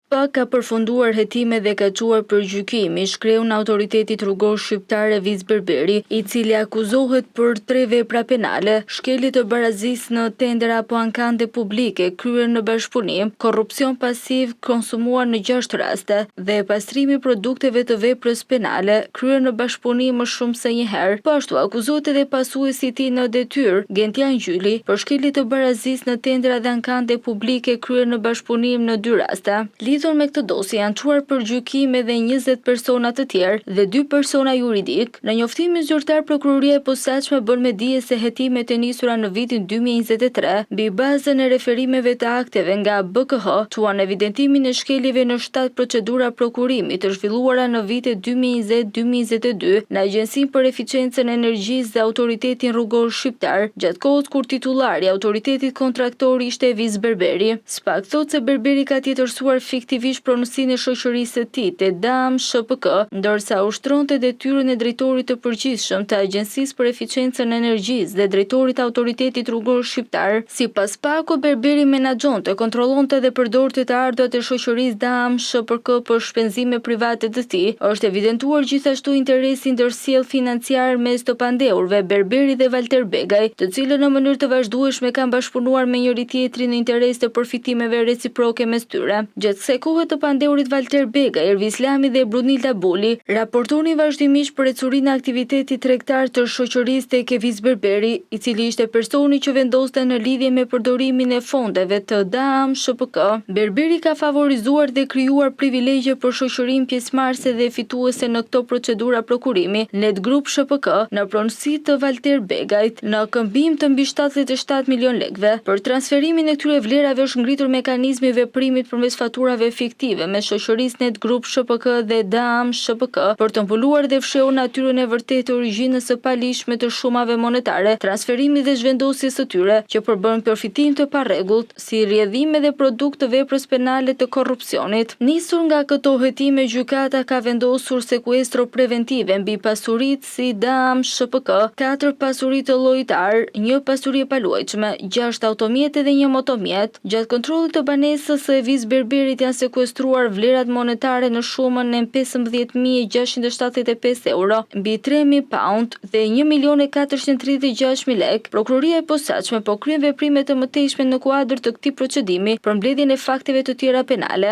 SPA ka përfunduar hetimet dhe ka çuar për gjykim ish-kreun autoritetit rrugor shqiptar Eviz Berberi, i cili akuzohet për 3 vepra penale: shkelje të barazisë në tendera apo ankande publike kryer në bashkëpunim, korrupsion pasiv konsumuar në 6 raste dhe pastrimi produkteve të veprës penale kryer në bashkëpunim më shumë se një herë. Po ashtu akuzohet edhe pasuesi i tij në detyrë, Gentian Gjyli, për shkelje të barazisë në tendera dhe ankande publike kryer në bashkëpunim në 2 raste. Lidhur me këtë dosje janë çuar për gjykim edhe 20 persona të tjerë dhe 2 persona juridik. Në njoftimin zyrtar, prokuroria e posaçme bën me dije se hetimet e nisura në vitin 2023 mbi bazën e referimeve të akteve nga BKH çuan evidentimin e shkeljeve në 7 procedura prokurimi të zhvilluara në vitet 2020-2022 në Agjencinë për Eficiencën e Energjisë dhe Autoritetin Rrugor Shqiptar, gjatë kohës kur titulari i autoritetit kontraktor ishte Eviz Berberi. SPA thotë se Berberi ka tjetërsuar fiktivisht pronësinë e shoqërisë së tij te DAM SHPK, ndërsa ushtronte detyrën e drejtorit të përgjithshëm të Agjencisë për Eficiencën e Energjisë dhe drejtorit të Autoritetit Rrugor Shqiptar. Sipas SPA-ku, Berberi menaxhonte, kontrollonte dhe përdorte të ardhurat e shoqërisë DAM SHPK për shpenzime private të tij. Është evidentuar gjithashtu interesi ndërsjell financiar mes të pandeurve Berberi dhe Valter Begaj, të cilën në mënyrë të vazhdueshme kanë bashkëpunuar me njëri-tjetrin në interes të përfitimeve reciproke mes tyre. Gjatë kësaj kohe të pandeurit Valter Begaj, Ervis Lami dhe Brunilda Boli raportonin vazhdimisht për ecurinë e aktivitetit tregtar të shoqërisë tek Eviz Berberi, i cili ishte personi që vendoste në lidhje me përdorimin e fondeve të DAM SHPK. Berberi ka favorizuar dhe krijuar privilegje për shoqërinë pjesëmarrëse dhe fituese në këto procedura prokurimi, Net Group SHPK, në pronësi të Valter Begajt, në këmbim të mbi 77 milion lekëve. Për transferimin e këtyre vlerave është ngritur mekanizmi i veprimit përmes faturave fiktive me shoqërisë Net Group SHPK dhe DAM SHPK për të mbuluar dhe fshehur natyrën e vërtetë të origjinës së palishme të shumave monetare, transferimit dhe zhvendosjes së tyre, që përbën përfitim të parregullt, si rrjedhime dhe produkt të veprës penale të korrupsionit. Nisur nga këto hetime, gjykata ka vendosur sekuestro preventive mbi pasuritë si DAM SHPK, 4 pasuri të llojitar, 1 pasuri e paluajtshme, 6 automjete dhe 1 motomjet. Gjatë kontrollit të banesës së Eviz Berberit janë sekuestruar vlerat monetare në shumën e 15.675 euro, mbi 3.000 pound dhe 1.436.000 lek. Prokuroria e posaçme po kryen veprime të mëtejshme në kuadër të këtij procedimi për mbledhjen e fakteve të tjera penale.